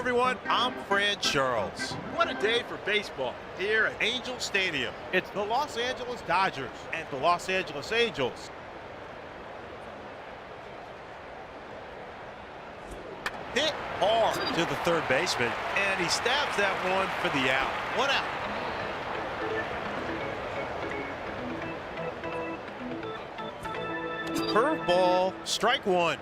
everyone, I'm Fred Charles. What a day for baseball here at Angel Stadium. It's the Los Angeles Dodgers and the Los Angeles Angels. Hit hard to the third baseman, and he stabs that one for the out. 1 out. Curveball, strike one.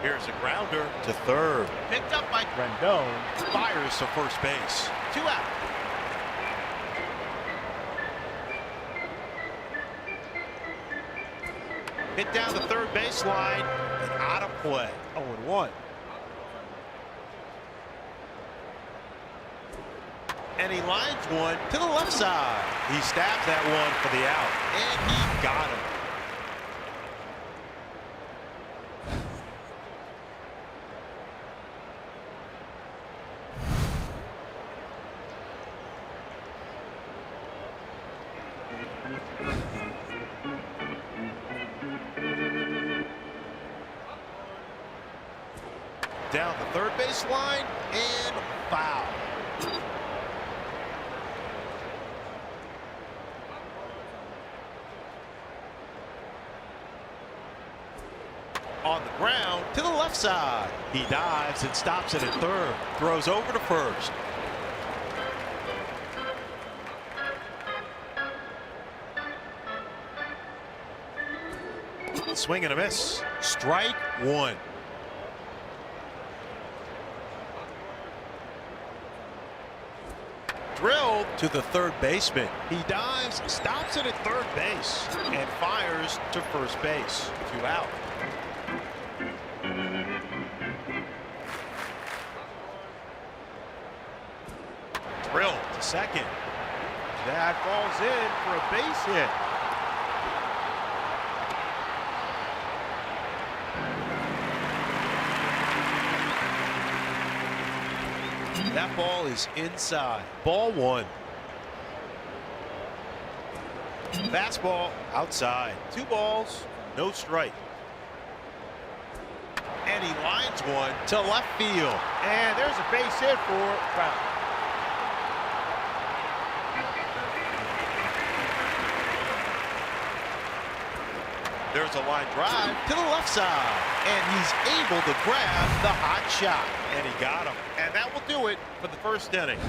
Here's a grounder to third. Picked up by Rendon. Fires to first base. 2 out. Hit down the third baseline and out of play. 0-1. And he lines one to the left side. He stabs that one for the out, and he got him. Down the third baseline and foul. On the ground to the left side. He dives and stops it at third. Throws over to first. Swing and a miss. Strike one. Drilled to the third baseman. He dives, stops it at third base, and fires to first base. 2 out. Drilled to second. That falls in for a base hit. That ball is inside. Ball one. Fastball outside. 2 balls, no strike. And he lines one to left field. And there's a base hit for Trout. There's a line drive to the left side, and he's able to grab the hot shot, and he got him. And that will do it for the first inning.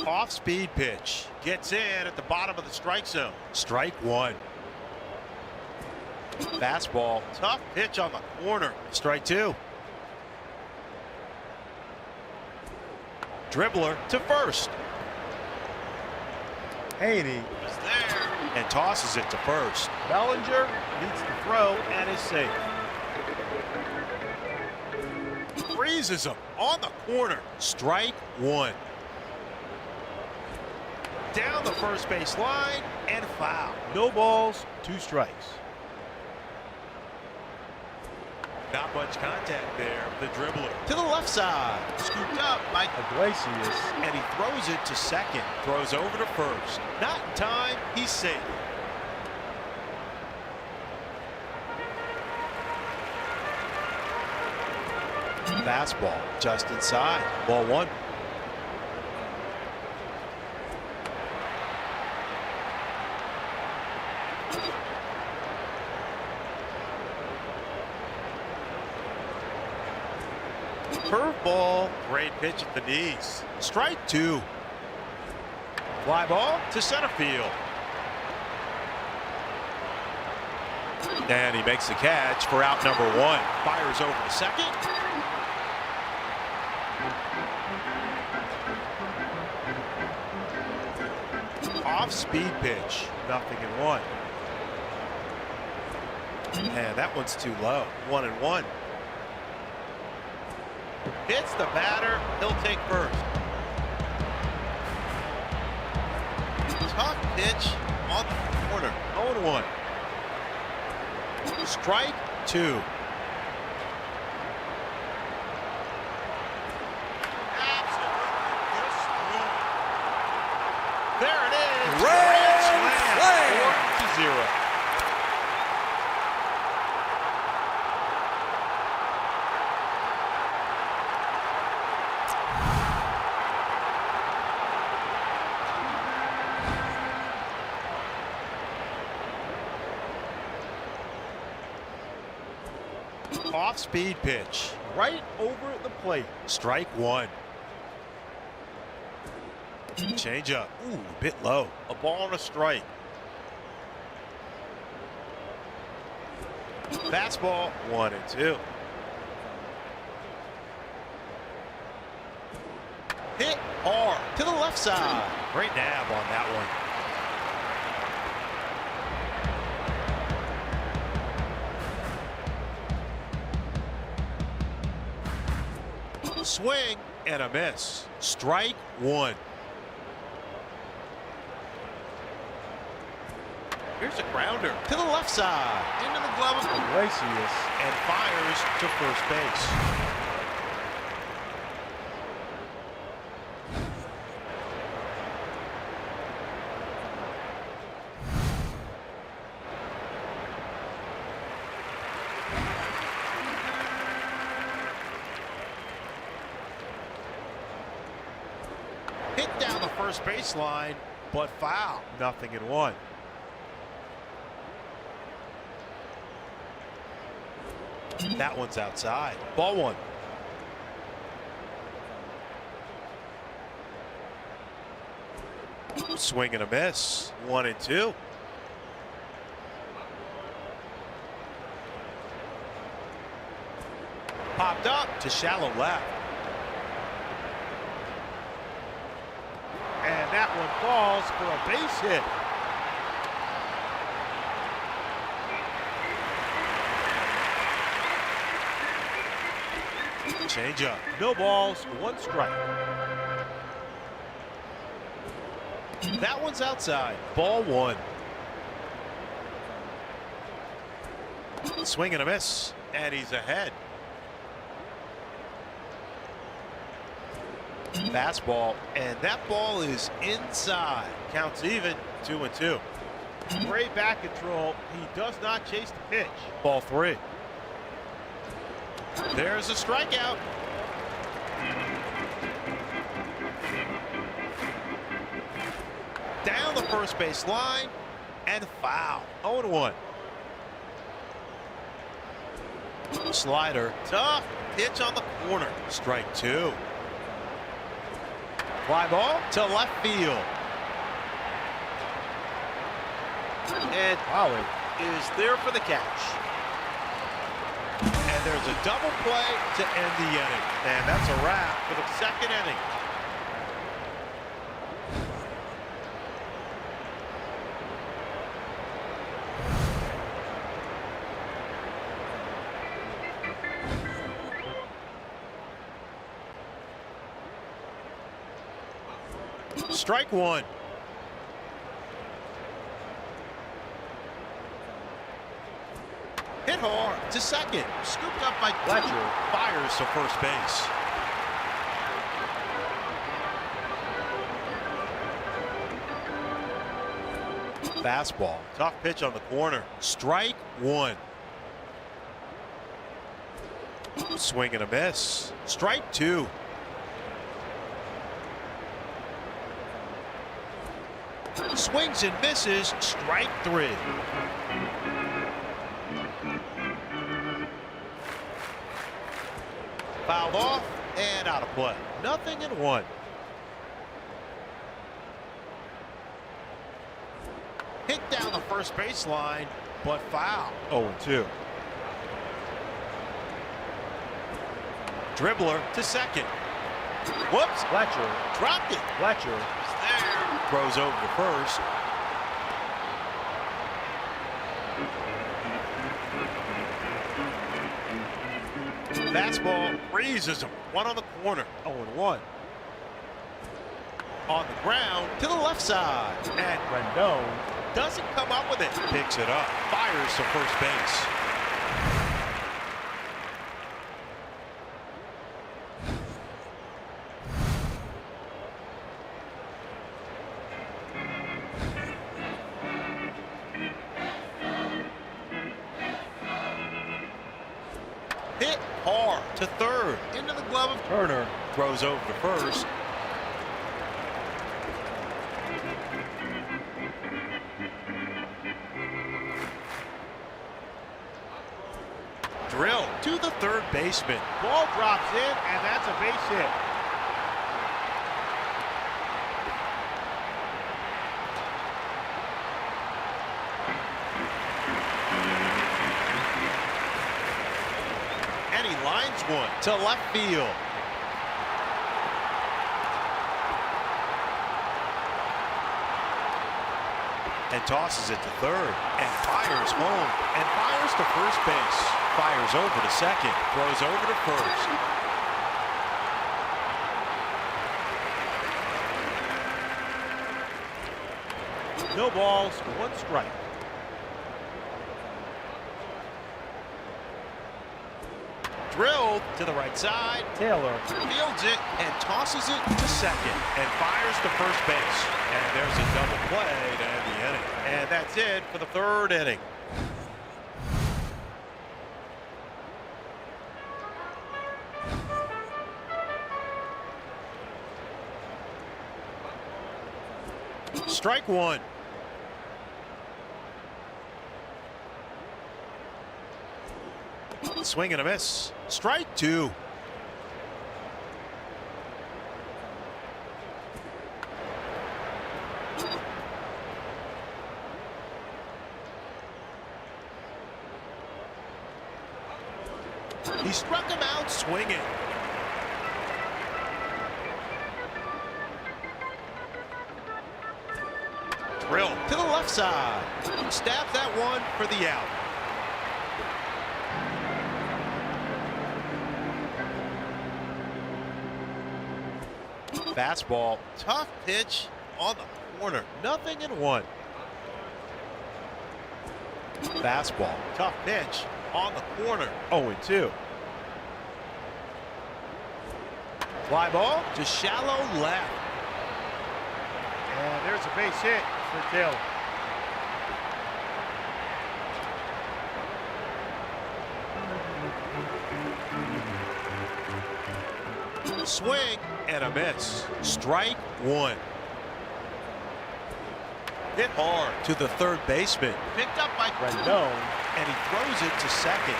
Off-speed pitch. Gets in at the bottom of the strike zone. Strike one. Fastball. Tough pitch on the corner. Strike two. Dribbler to first. Haney is there and tosses it to first. Bellinger needs to throw and is safe. Freezes him on the corner. Strike one. Down the first base line and foul. No balls, 2 strikes. Not much contact there. The dribbler to the left side. Scooped up by Iglesias. And he throws it to second. Throws over to first. Not in time. He's safe. Fastball just inside. Ball one. Curveball. Great pitch at the knees. Strike two. Fly ball to center field. And he makes the catch for out number one. Fires over to second. Off-speed pitch. 0-1. And that one's too low. 1-1. Hits the batter. He'll take first. Tough pitch on the corner. 0-1. Strike two. There it is. Grand slam. 4-0. Off-speed pitch. Right over the plate. Strike one. Change up. Ooh, a bit low. A ball and a strike. Fastball, 1-2. Hit hard to the left side. Great nab on that one. Swing and a miss. Strike one. Here's a grounder to the left side. Into the glove of Iglesias. and fires to first base. Hit down the first baseline, but foul. 0-1. That one's outside. Ball one. Swing and a miss. 1-2. Popped up to shallow left. And that one falls for a base hit. Change up. No balls, one strike. That one's outside. Ball one. Swing and a miss. And he's ahead. Fastball. And that ball is inside. Counts even, 2-2. Great back control. He does not chase the pitch. Ball three. There's a strikeout. Down the first base line and foul. 0-1. Slider. Tough pitch on the corner. Strike two. Fly ball to left field. And Holland is there for the catch. And there's a double play to end the inning. And that's a wrap for the second inning. Strike one. Hit hard to second. Scooped up by Fletcher. Fires to first base. Fastball. Tough pitch on the corner. Strike one. Swing and a miss. Strike two. Swings and misses. Strike three. Fouled off and out of play. 0-1. Hit down the first baseline, but foul. 0-2. Dribbler to second. Whoops. Fletcher. Dropped it. Fletcher. There. Throws over to first. Fastball freezes him. One on the corner. 0-1. On the ground to the left side. And Rendon doesn't come up with it. Picks it up, fires to first base. Hit hard to third, into the glove of Turner. Throws over to first. Drill to the third baseman. Ball drops in, and that's a base hit. And he lines one to left field. And tosses it to third and fires home and fires to first base. Fires over to second, throws over to first. No balls, one strike. Drilled to the right side. Taylor Fields it and tosses it to second and fires to first base. And there's a double play to end the inning. And that's it for the third inning. Strike one. Swing and a miss. Strike two. He struck him out swinging. Drill to the left side. Stabs that one for the out. Fastball, tough pitch on the corner. Nothing in one. Fastball, tough pitch on the corner. 0-2. Fly ball to shallow left. And there's a base hit for Taylor. Swing and a miss. Strike one. Hit hard to the third baseman. Picked up by Rendon. and he throws it to second.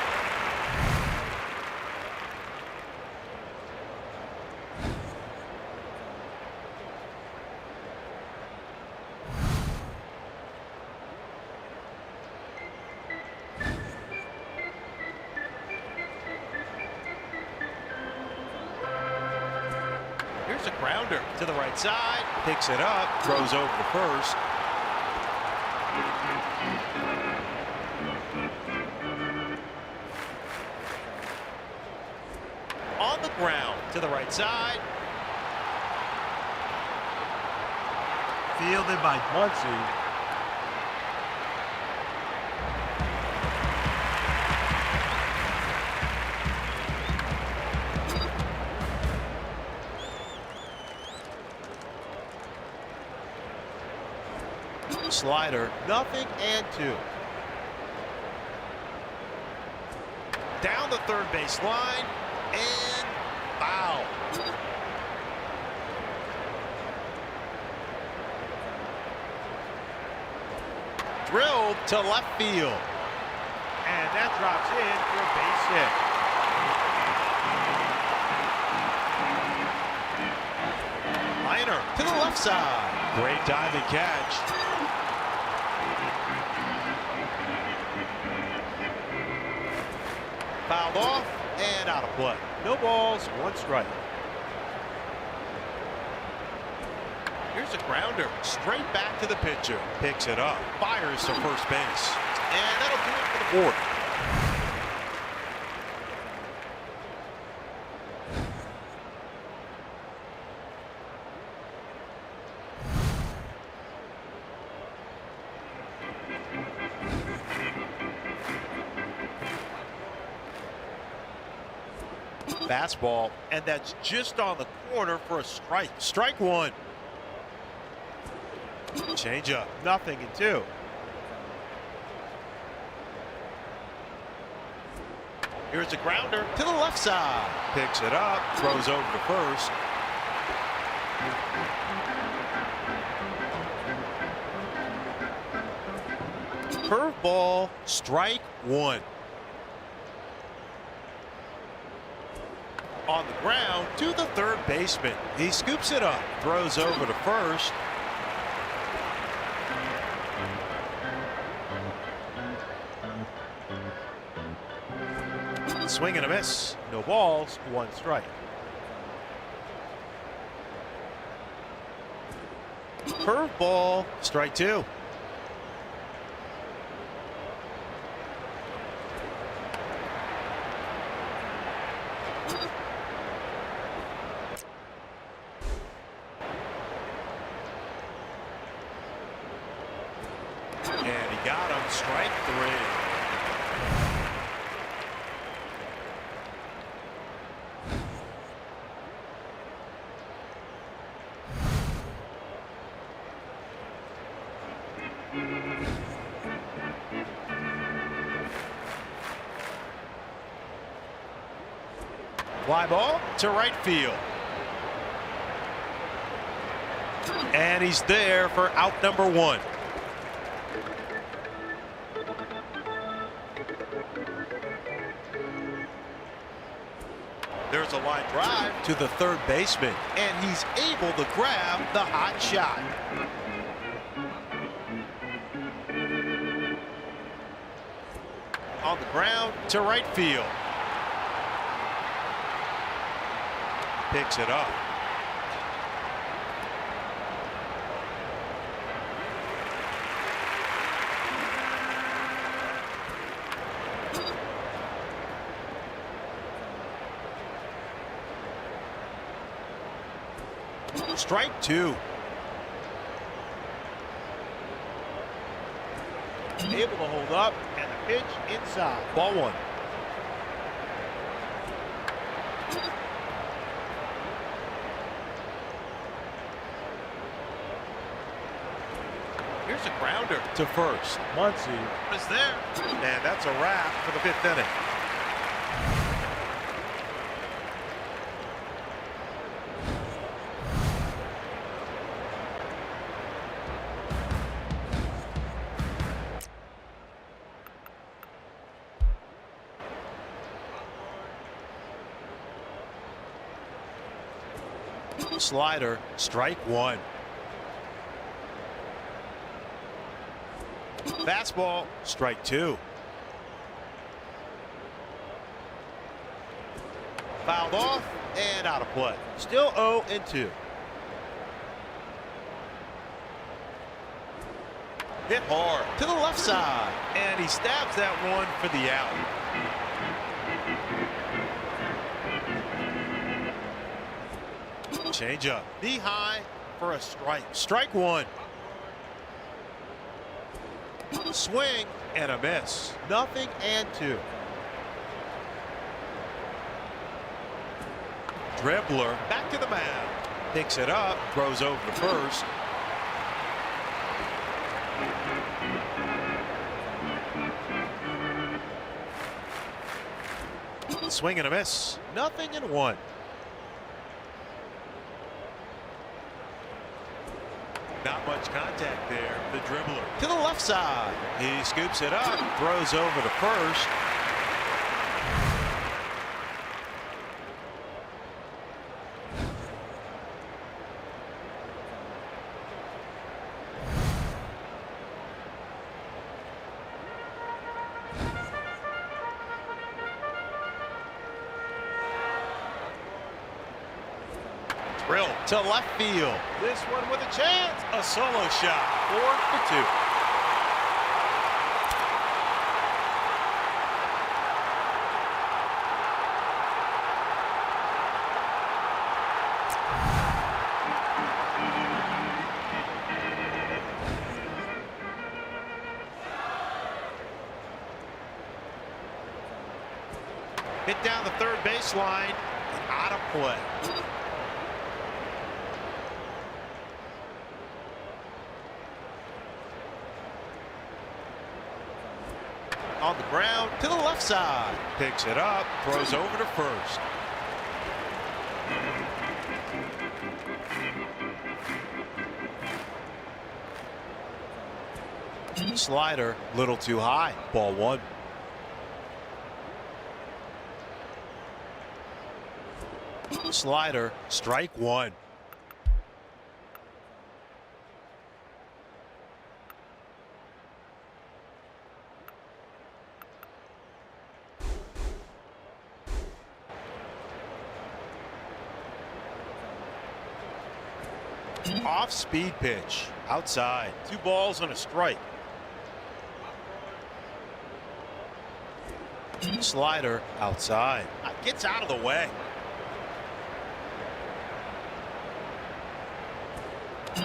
Here's a grounder to the right side. Picks it up, throws over to first. On the ground to the right side. Fielded by Muncy. Slider, nothing and two. Down the third base line and foul. Drilled to left field. And that drops in for a base hit. Liner to the left side. Great diving catch. Fouled off and out of play. No balls, one strike. Here's a grounder straight back to the pitcher. Picks it up, fires to first base. And that'll do it for the fourth. Fastball. And that's just on the corner for a strike. Strike one. Changeup. 0-2. Here's a grounder to the left side. Picks it up, throws over to first. Curveball, strike one. On the ground to the third baseman. He scoops it up, throws over to first. Swing and a miss. No balls, 1 strike. Curveball, strike two. And he got him, strike three. Fly ball to right field. And he's there for out number one. There's a line drive to the third baseman, and he's able to grab the hot shot. On the ground to right field. Picks it up. Strike two. Able to hold up, and the pitch inside. Ball one. Here's a grounder to first. Muncy Is there. And that's a wrap for the fifth inning. Slider, strike one. Fastball, strike two. Fouled off and out of play. still 0-2. Hit hard to the left side, and he stabs that one for the out. Changeup, knee high for a strike. Strike one. Swing and a miss. 0-2. Dribbler back to the mound. Picks it up, throws over to first. Swing and a miss. 0-1. Not much contact there. The dribbler to the left side. He scoops it up, throws over to first. Drill to left field. This one with a chance. A solo shot. 4-2. Hit down the third baseline. out of play. On the ground to the left side. Picks it up, throws over to first. Slider, little too high. Ball one. Slider, strike one. Off-speed pitch, outside. 2 balls and a strike. Slider, outside. Gets out of the way.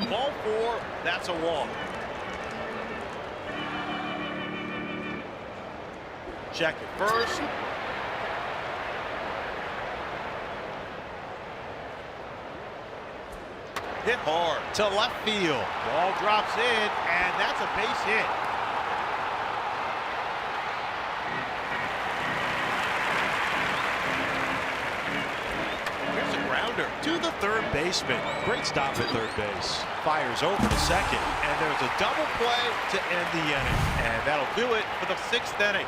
Ball 4, that's a walk. Check it first. Hit hard To left field. Ball drops in, and that's a base hit. Here's a grounder to the third baseman. Great stop at third base. Fires over to second, and there's a double play to end the inning. And that'll do it for the 6th inning.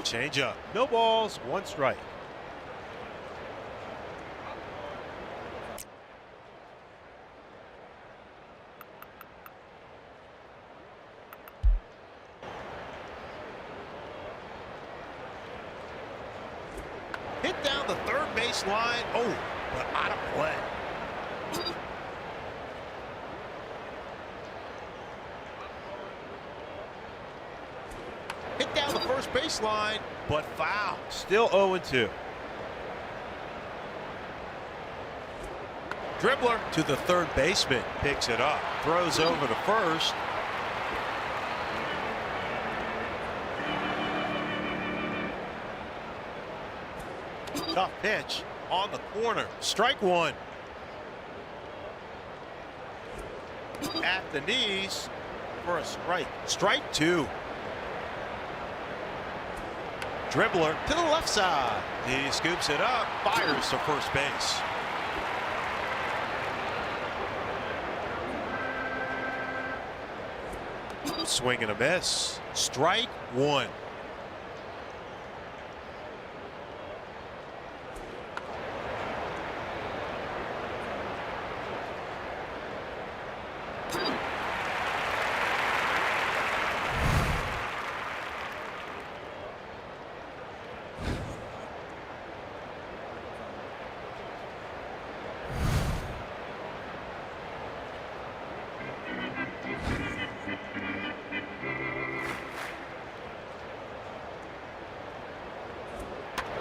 Change up. No balls, 1 strike. Hit down the third base line. Oh, but out of play. Hit down the first baseline, but foul. Still 0-2. Dribbler to the third baseman. Picks it up. Throws over to first. Tough pitch on the corner. Strike one. At the knees for a strike. Strike two. Dribbler to the left side. He scoops it up, fires to first base. Swing and a miss. Strike one.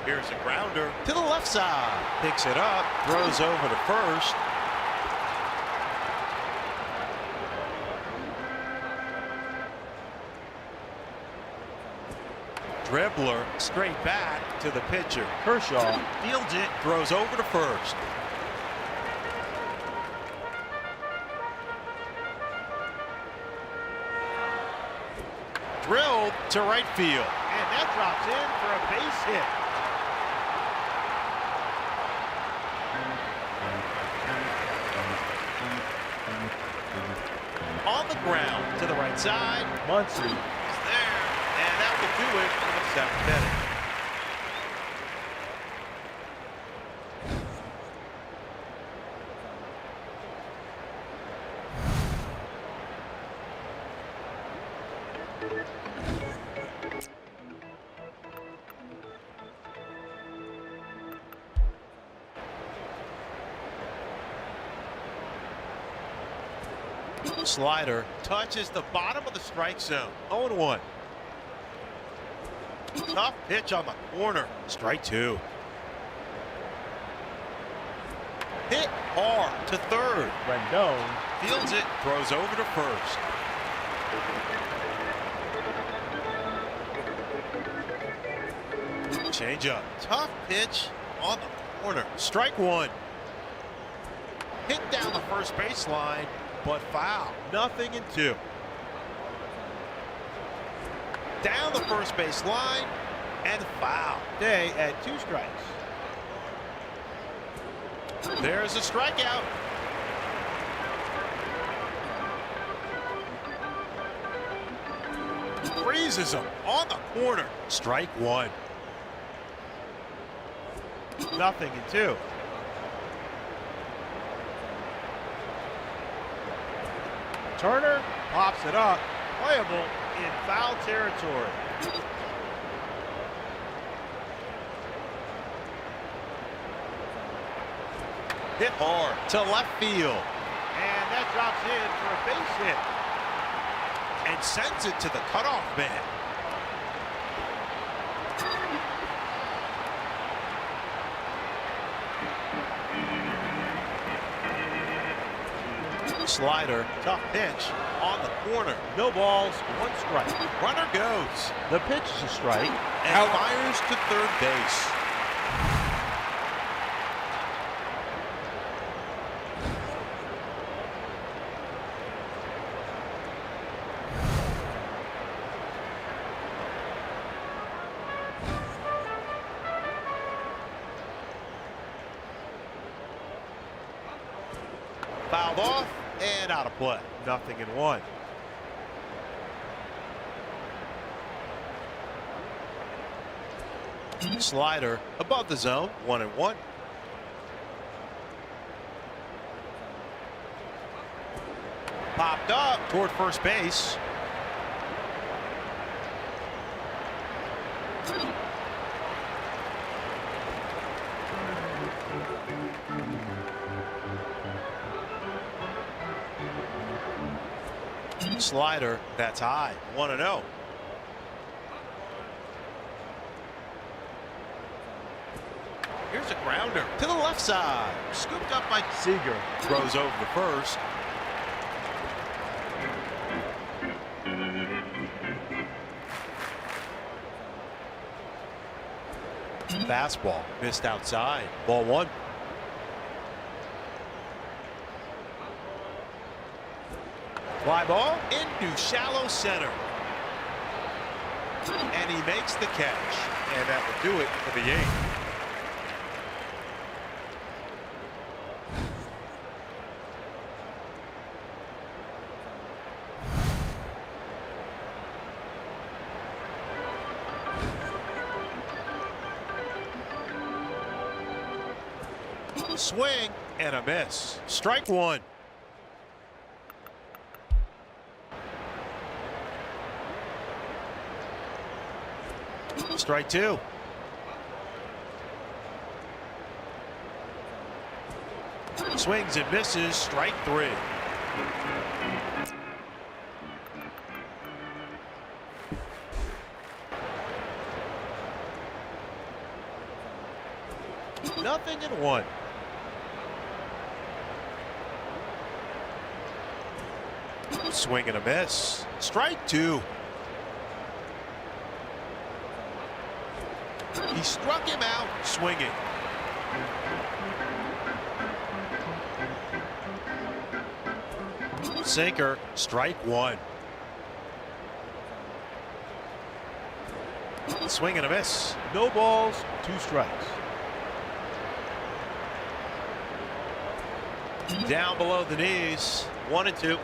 Here's a grounder to the left side. Picks it up, throws over to first. Dribbler straight back to the pitcher. Kershaw fields it, throws over to first. Drilled to right field. and that drops in for a base hit. On the ground to the right side. Muncy is there, and that will do it for the seventh inning. Slider touches the bottom of the strike zone. 0-1. Tough pitch on the corner. Strike two. Hit hard to third. Rendon. Fields it, throws over to first. Change up. Tough pitch on the corner. Strike one. Hit down the first baseline, but foul. 0-2. Down the first baseline and foul. Day at 2 strikes. There's a strikeout. Freezes him on the corner. Strike one. 0-2. Turner pops it up. Playable in foul territory. Hit hard to left field. And that drops in for a base hit. And sends it to the cutoff man. Slider, tough pitch on the corner. No balls, 1 strike. Runner goes. The pitch is a strike. And fires to third base. Fouled off and out of play. 0-1. Slider above the zone. 1-1. Popped up toward first base. Slider, that's high. 1-0. Here's a grounder to the left side. Scooped up by Seager. Throws over to first. Fastball missed outside. Ball 1. Fly ball into shallow center. And he makes the catch. And that will do it for the 8th. Swing and a miss. Strike one. Strike two. Swings and misses. Strike three. Nothing in one. Swing and a miss. Strike two. He struck him out swinging. Sinker, strike one. Swing and a miss. No balls, 2 strikes. Down below the knees. 1-2.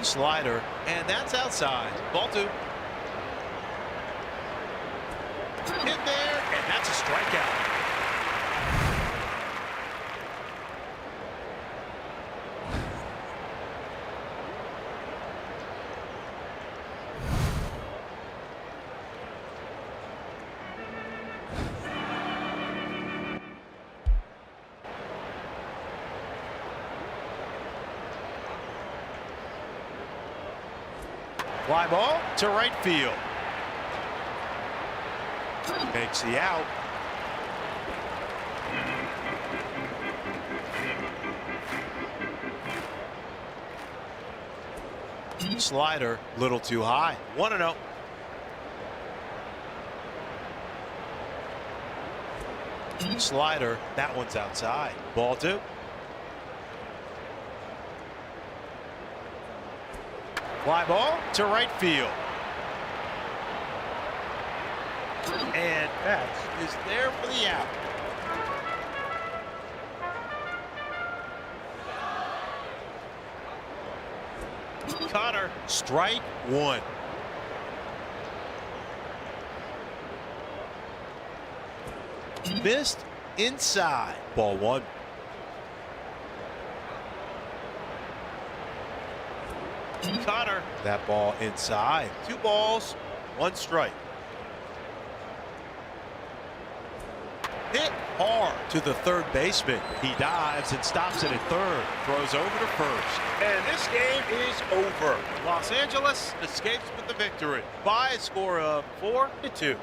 Slider, and that's outside. Ball 2. Hit there, and that's a strikeout. Fly ball to right field. Makes the out. Slider, little too high. 1-0. Slider, that one's outside. Ball 2. Fly ball to right field. And that Is there for the out. Connor. Strike one. Missed inside. Ball 1. Connor. That ball inside. 2 balls, 1 strike. Hit hard to the third baseman. He dives and stops it at third. Throws over to first. And this game is over. Los Angeles escapes with the victory by a score of 4-2.